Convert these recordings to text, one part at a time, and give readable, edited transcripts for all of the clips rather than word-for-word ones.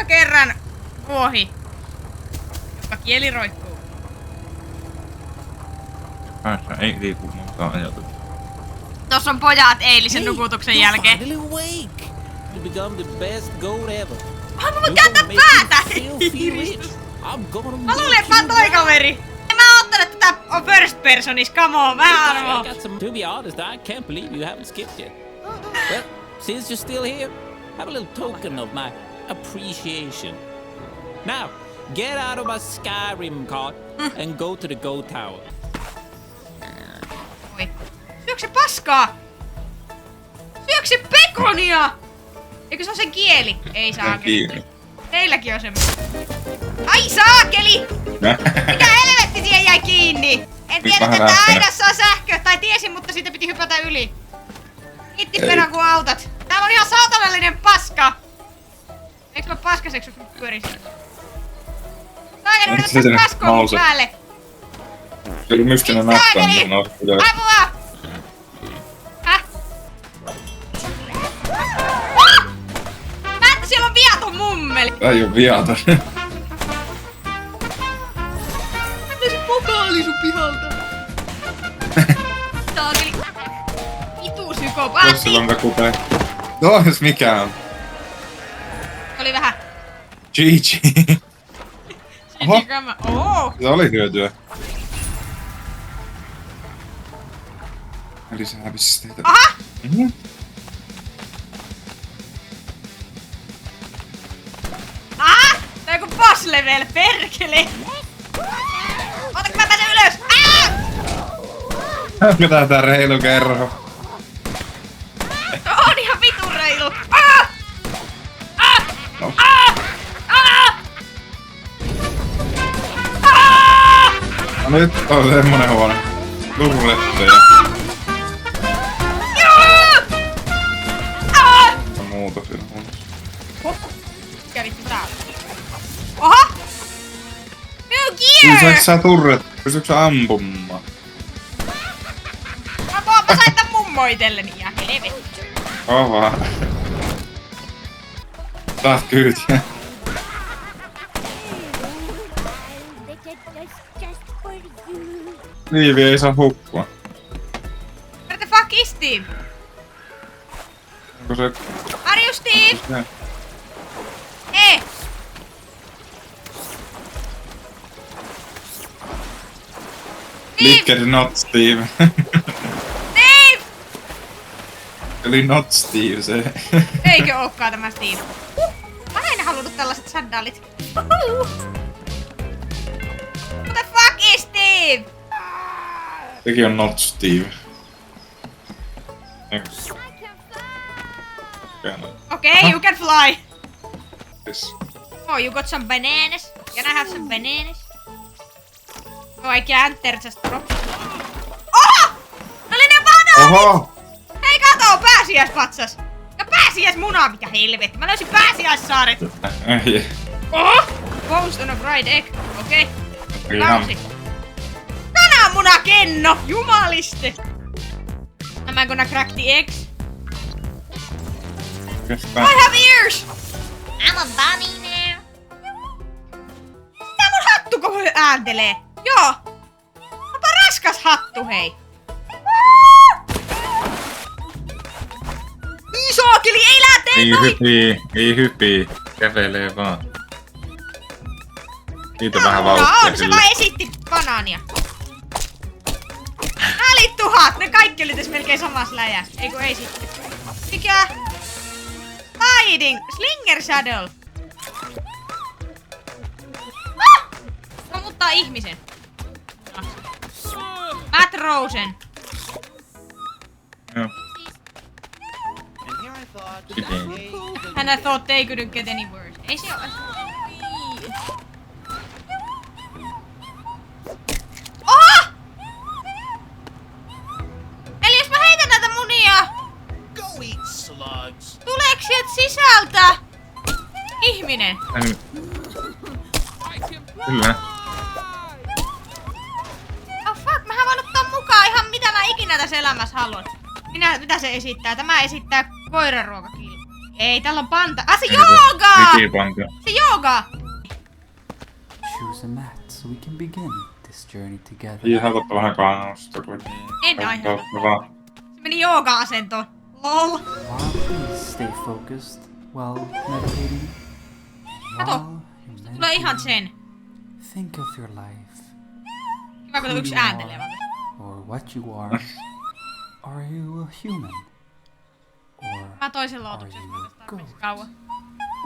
Monta kerran vuohi, joka kieli roikkuu. Päässä ei liiku monta ajatus. Tossa on pojat eilisen nukutuksen jälkeen. Mä voin kääntää päätä! Mä luulen, että mä oon toi kaveri. En mä ottanut tätä on first personis, come on, vähän arvoa. To be honest, I can't believe you haven't skipped yet. Well, since you're still here, have a little token of my appreciation. Now, get out of my Skyrim cart and go to the Go Tower. Oi. Syöks se paskaa? Syöks se pekonia? Eikö se on sen kieli? Ei saakeli. Teilläkin on semmoinen. Ai saakeli! Mikä helvetti siihen jäi kiinni? En tiedä, että aidassa on sähkö. Tai tiesin, mutta siitä piti hypätä yli. Kiitti perään kun autat. Täällä on ihan saatanallinen paska. Eikö mä paskaseksi pyörisi? Saakeli, yrität tästä paskoa mun päälle. Se oli mystinen nakkaan. Apua! Häh? Mä että siellä on viaton mummeli. Ei oo viaton. Mä löysin pokaali sun pihalta. Saakeli. Vitu psykopaatti. Tossa on kakupee. Tois mikä on. Oli vähän. GG. Oho. Oh. Se oli hyötyä. Eli se hävisi teitä. Aha! Tää on joku boss level, perkele! Ota kun mä pääsen ylös! Onko tää reilu kerho? On ihan vitun reilu! No nyt on semmonen huono. Turretteja. On muuta siinä huonossa. Mikä vittu tää on? Oha! New gear! Pysyks sä turret? Pysyks sä ampumaan? Mä sain tän mummo itelleni ja helvetti. Kova. Saat kyytiä. Liivi ei saa hukkua. Where the fuck is Steve? Onko se... Are you Steve? Se... Hei! Liikkeelle not Steve. Steve! Eli not Steve se. Eikö ookaan tämä Steve? Mä en aina halunnut tällaiset sandaalit. What the fuck is Steve? Sekin on not Steve. Okay, you can fly. Yes. Oh, you got some bananas? Can I have some bananas? Oh, I can't, they're just drops. Oh! Ne oli ne banaanit! Oho! Hei kato, pääsiäispatsas! Ja pääsiäismuna, mikä helvetti! Mä löysin pääsiäissaaret! Ei. Oh! Post on a fried egg. Okei. Ihan. Kausi. Kananmunakenno! Jumaliste! Am I gonna crack the eggs? Oikeastaan. I have ears! I'm a bunny now. Tää mun hattu koko ääntelee. Joo. Onpa raskas hattu, hei. Isoakeli, ei lähtee Ei noin! hypii, ei hypii. Kävelee vaan. Siitä on vähän No vauhtia on, se kyllä. vaan esitti banaania. Älituhat, ne kaikki oli tässä melkein samassa läjässä. Eiku ei sitten. Mikä? Hiding! Slinger Saddle! Mä muuttaa ihmisen. Matt Rosen. Joo. And I thought they couldn't get any worse. Ei se oo. Oho! Eli jos mä heitän näitä munia, tuleeks sieltä sisältä ihminen? Kyllä. Oh fuck, mähän voin ottaa mukaan ihan mitä mä ikinä tässä elämässä haluan. Mitä se esittää? Tämä esittää koiraruokakilpaa. Ei, täällä on panta. Se jooga! Digipanka. Se jooga! Choose a mat so we can begin this journey together. Ihailta vähän kannusta kuitenkin. En aiheuta. Vaan. Se meni jooga-asentoon. Lol. Please stay focused while meditating. Kato. While you're Tulee ihan meditating, sen. think of your life. Kiva, kun yksi ääntelee vaan. Or what you are. Are you a human? Or Mä toisen are lootuksen you a tarpeeksi ghost? kauan.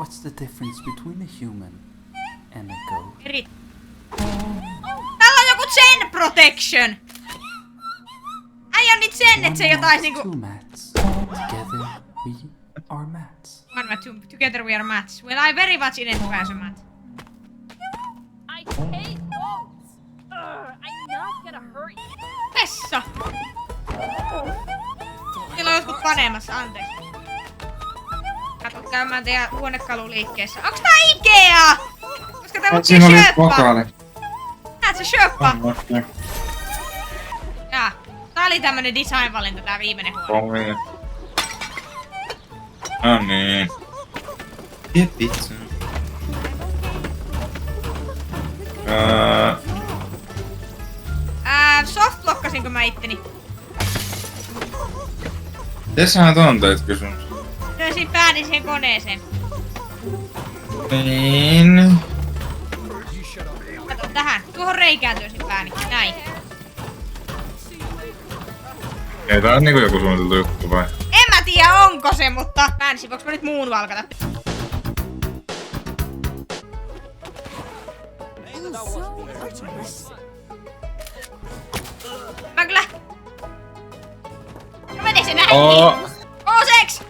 What's the difference between a human and a ghost? Eri. Täällä on joku Zen Protection! Äijä on niitä sen, et se jotain niinku... Two mats. Together we are mats. One mat, together we are mats. Well, I very much identify as a mat. I hate boats! I'm not gonna hurt you. Vessa! Siellä on jotkut paneemassa, anteeksi. Kato käymään teidän huonekaluliikkeessä. Onks tää Ikea? Koska täällä on Siinä oli Shöppa. vokaali. Näet se Shöppa? Okei. Jaa. Tää oli tämmönen design-valinta, tää viimeinen huone. Kovia. No niin. Vie pizza. Softblockasinko mä itteni? Tessähän ton teit kysymys. Löysin pääni siihen koneeseen. Niin. Kato tähän. Tuohon reikään löysin pääni. Näin. Ei tää on niinku joku suunniteltu juttu vai? En mä tiedä onko se, mutta päänsä. Voinko mä nyt muun valkata? Mä kyllä... Mene se näin! Ooseks!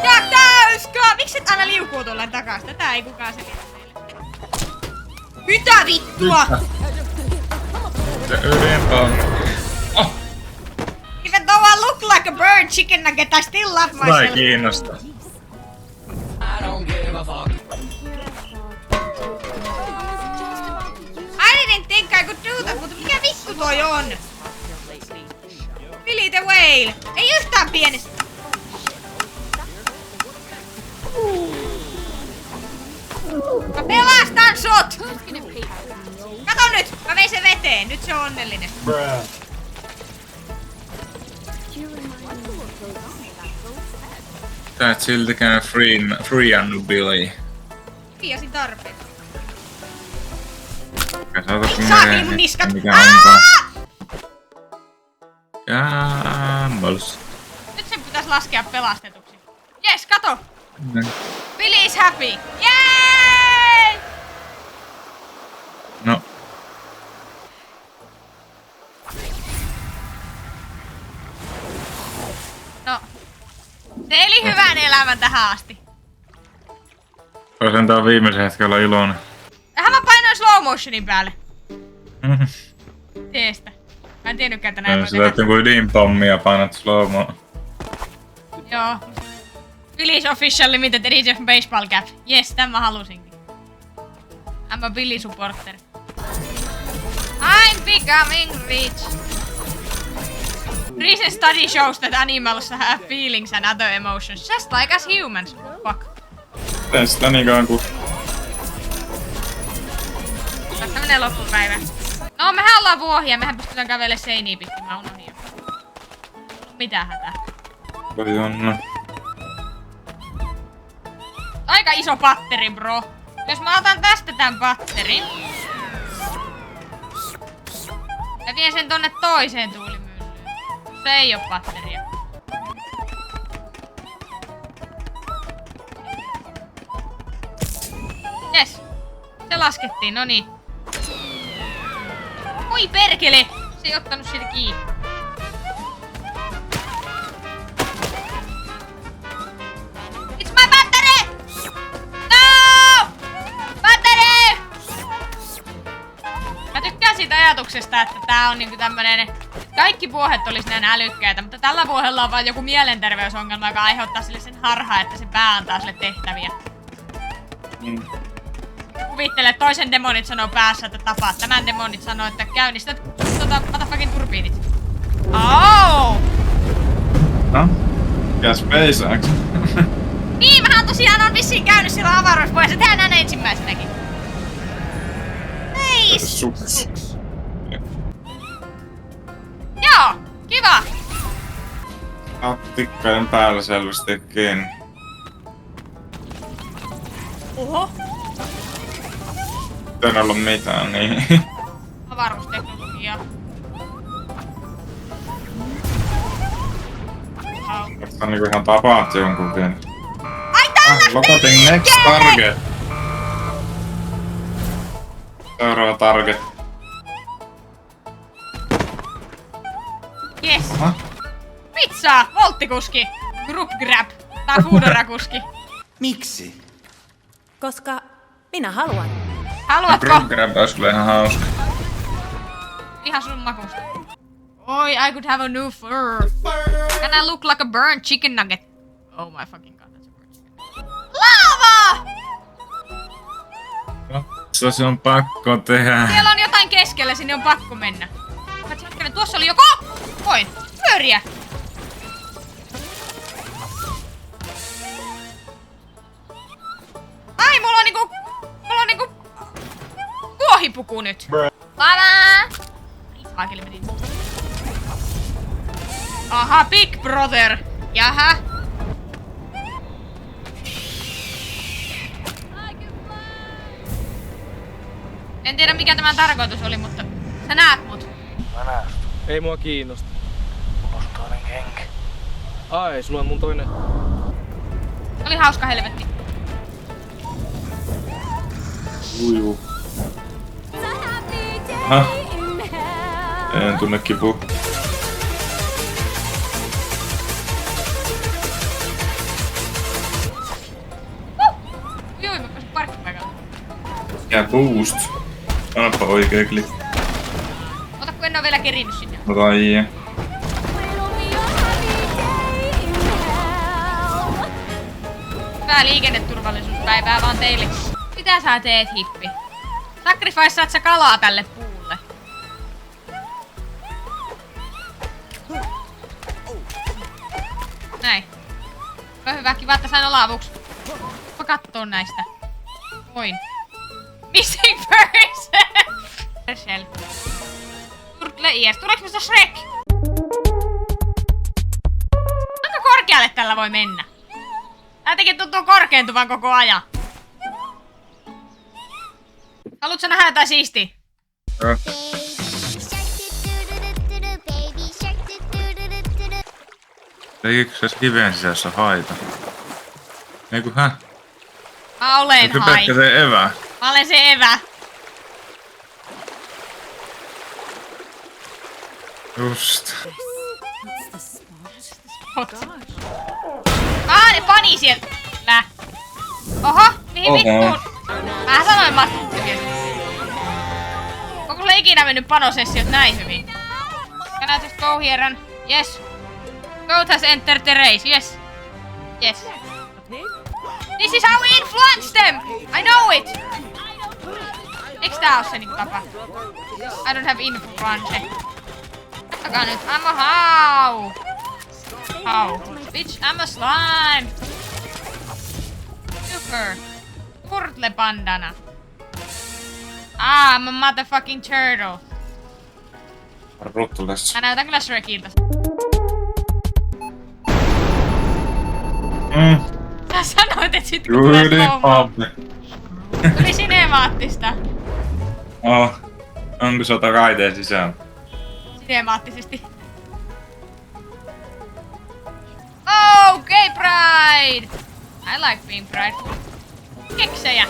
Ja täyskaa! Miksi et aina liukuu tulleen takas? Tätä ei kukaan selitä meille. Mitä vittua? Se ydinpä on. Oh! Even though I look like a bird chicken nugget, I still love Tää ei myself. kiinnosta. I didn't think I could do that, mutta mikä vittu toi on? Billy the Whale! Ei yhtään pienestä. Mä pelastan sut! Kato nyt! Mä vein sen veteen. Nyt se on onnellinen. Tää et siltikään freeannu Billy. Piasin tarpeeksi. Ja saatas Saakeli mun niskat! mikä onkaan. Aa! Gambles. Nyt sen pitäis laskea pelastetuksi. Jes, kato! Billy is happy! Jee! No. No. Se eli hyvän elämän tähän asti. Ois tää viimeisen hetkellä iloinen. Mä painoin slow motionin päälle. Teestä. Mä en tiennytkään, että näin voi Sä teet tehdä. joku ydinpommia ja painat slow-mo. Joo. Billy's official limited edition baseball cap. Yes, tän mä halusinkin. I'm a Billy supporter. I'm becoming rich. Recent study shows that animals have feelings and other emotions, just like us humans. Fuck. Tee sitä niinkään kun... Tästä menee loppupäivä. No, mehän ollaan vuohia, mehän pystytään kävelemään seiniä pitkin, mä unohdin jo. Mitä hätää? Voi Jonna. Aika iso patteri, bro. Jos mä otan tästä tän patterin. Ja vien sen tonne toiseen tuulimyllyyn. Se ei oo patteria. Jes. Se laskettiin, no niin. Oi perkele! Se ei ottanut siitä kiinni. It's my battery! No! Battery! Mä tykkään siitä ajatuksesta, että tää on niinku tämmönen... Kaikki vuohet olis näin älykkäitä, mutta tällä vuohella on vaan joku mielenterveysongelma, joka aiheuttaa sille sen harhaa, että se pää antaa sille tehtäviä. Kuvittele, toisen demonit sanoo päässä, että tapaat. Tämän demonit sanoo, että käynnistät... motherfucking turbiinit. Oh! No? Ja SpaceX. Niin, mähän tosiaan on vissiin käynyt siellä avaruuspuolessa. Tehdään näin ensimmäisenäkin. Ei Suks. Joo, kiva. Attikkaiden päällä selvästikin. Oho. Ei ollut mitään, niin. Avaruusteknologia. Tämä on niinku ihan tapaat jonkun vielä. Ai täällä Lopetin next target. Seuraava target. Yes. Pizza, volttikuski, group grab, tää Foodora-kuski. Miksi? Koska minä haluan. Haluatko? Group grab olisi kyllä ihan hauska. Ihan sun makusta. Oi, I could have a new fur. Can I look like a burnt chicken nugget? Oh my fucking god, that's a burnt chicken nugget. Lava! Se on pakko tehdä. Siellä on jotain keskellä, sinne on pakko mennä. Hetkinen, tuossa oli joko... Voin, pyöriä. Ai, mulla on niinku kuohipuku nyt. Lava! Ai saakeli menin. Aha, Big Brother. Jaha. En tiedä mikä tämän tarkoitus oli, mutta sä näet mut. Ei mua kiinnosta. Mulla on toinen kenkä. Ai, sulla on mun toinen. Oli hauska helvetti. Ujuu. Häh? En tunne kipua. Joo, mä pääsin parkkipaikalle. Ja boost. Annapa oikee klikki. Ota kun en oo vielä kerinnyt sinne. Ai. Hyvää liikenneturvallisuuspäivää vaan teille. Mitä sä teet, hippi? Sacrificeat sä kalaa tälle puulle? Näin. On hyvä, kiva, että sain olla avuksi. Mä kattoo näistä. Voin. Missing person! Herschel. Turtle ears. Tuleeko musta Shrek? Kuinka korkealle tällä voi mennä? Tää jotenkin tuntuu korkeentuvan koko ajan. Haluatko nähdä jotain siistiä? Joo. Eikö se kiven sisässä haita? Eiku häh? Mä olen Eikö hai. pelkkä se evä? Mä olen se evä. Just. Ne pani sieltä. Oho, mihin vittuun? Mä sanoin matkustakin. Onko sulla ikinä mennyt panosessiot näin hyvin? Can I just go here and... Yes. Goat has entered the race, yes. Yes. This is how we influence them! I know it! Eiks tää oo se niinku tapa? I don't have influence. Katsokaa nyt, I'm a how! How? Bitch, I'm a slime! Super! Turtle bandana! I'm a motherfucking turtle! Ruttules. Mä näytän kyllä Shrekiltä. Sä sanoit, et sit kun tulee slow-mo. Tuli sinemaattista. Oh. Onko se ota raiteen sisään? Sinemaattisesti. Oh, gay pride! I like being pride. Keksejä.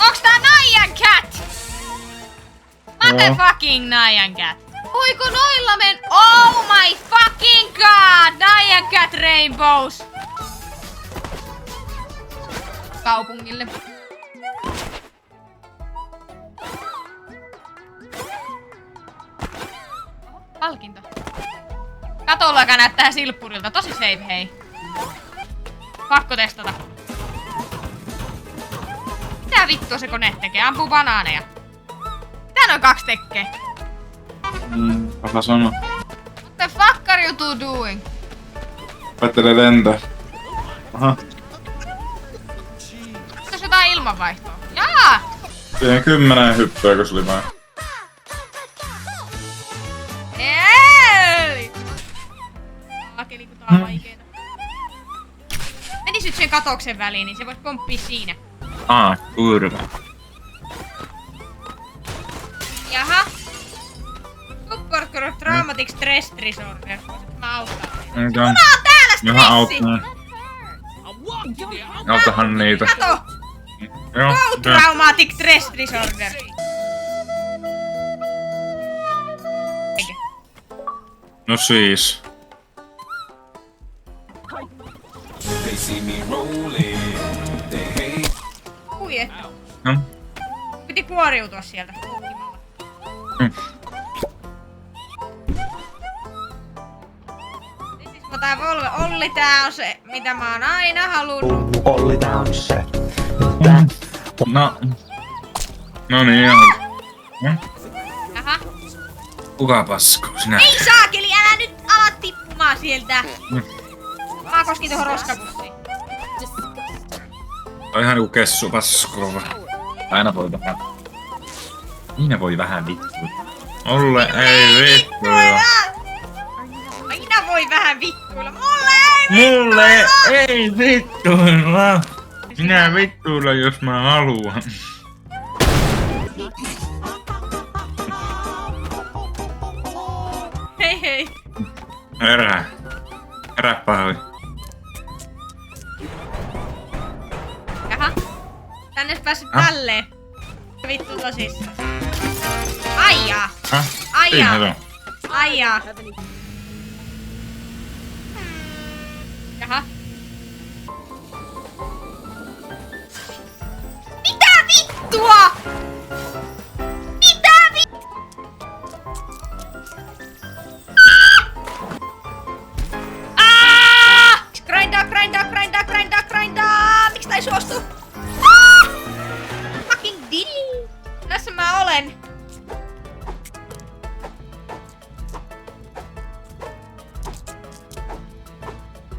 Onks tää Nyan Cat? Motherfucking Nyan Cat. Voiko noilla men... Oh my fucking god! Nyan Cat Rainbows! Kaupungille. Palkinto. Katollakaan näyttää silppurilta. Tosi safe, hei. Pakko testata. Mitä vittua se kone tekee? Ampuu banaaneja. Mitä noin 2 tekee? Osa sano. The fuck are you two doing? Opettelee lentää. Aha. Tässä jotain ilmanvaihtoa. Jaa! Siihen 10 hyppyä, kun se oli vaan. Eeli! Akeli, kun tää on vaikeeta. Menis nyt sen katoksen väliin, niin se vois pomppii siinä. Kurva. Jaha. Support Group Traumatic Stress Disorder. Mä auttaa. Kuka on täällä stressi? Autahan niitä. Kato! Joo. Go Traumatic Stress Disorder. Eikö? No siis. Ui että. No. Piti kuoriutua sieltä. Siis tää Olli tää on se, mitä mä oon aina halunnut. Olli tää on se. No niin, joo. Jaha. Kuka paskoo sinä? Ei saakeli, älä nyt ala tippumaan sieltä. Mä koskin tohon roskapussiin. On ihan niinku kessu paskova. Aina voi vähän. Minä voi vähän vittu. Olle ei vittuilla. Aina voi vähän vittuilla. Mulle ei vittuilla. Minä vittuilla, jos mä haluan. Hei hei. Herää pahoin. Jaha. Tänne ois päässyt tälleen. Vittu tosissaan. Aijaa. Aijaa. Aijaa. Jaha. Mitä vittua? Mitä Grindaa! Miks tää ei suostu? Fucking dill! Tässä mä olen.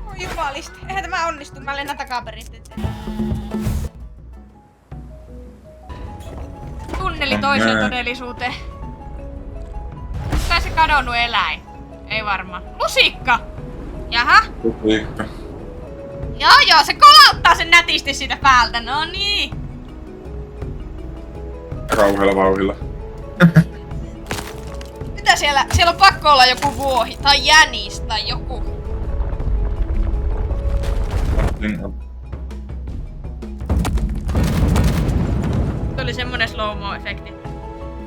Oi jumalista. Eihän tämä onnistu. Mä lennän takaperin. Tunneli toiseen todellisuuteen. Tai se kadonnut eläin. Ei varmaan. Lusikka! Jaha. Lusikka. Joo, se kolauttaa sen nätisti siitä päältä. No niin. Kauhealla vauhilla. Mitä siellä? Siellä on pakko olla joku vuohi tai jänis tai joku. Se oli semmonen slow-mo efekti.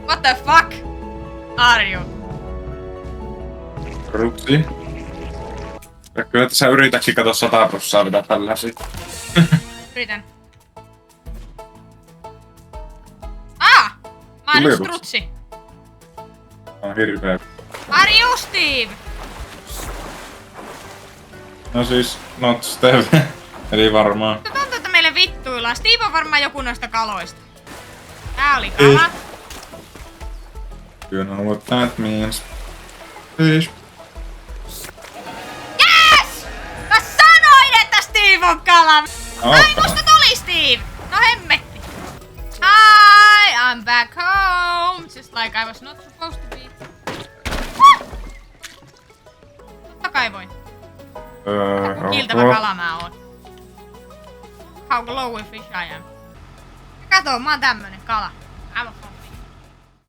What the fuck are you? Rutsi. Ja kyllä tässä yritäkin kato 100% mitä tällaisia. Yritän. Mä oon nyt strutsi. On hirveä. Are you Steve? No siis, not Steve. Eli varmaan. Tuntuu, että meille vittuillaan. Steve on varmaan joku noista kaloista. Tää oli kala. You know what that means. Fish. Yes! Mä sanoin, että Steve on kala! Ai, musta tuli Steve! No hemmetti. Hi, I'm back home. Just like I was not supposed to be. Totta kai voin. Kiiltävä kala mä oon. How glowing fish I am. Kato, mä oon tämmönen kala.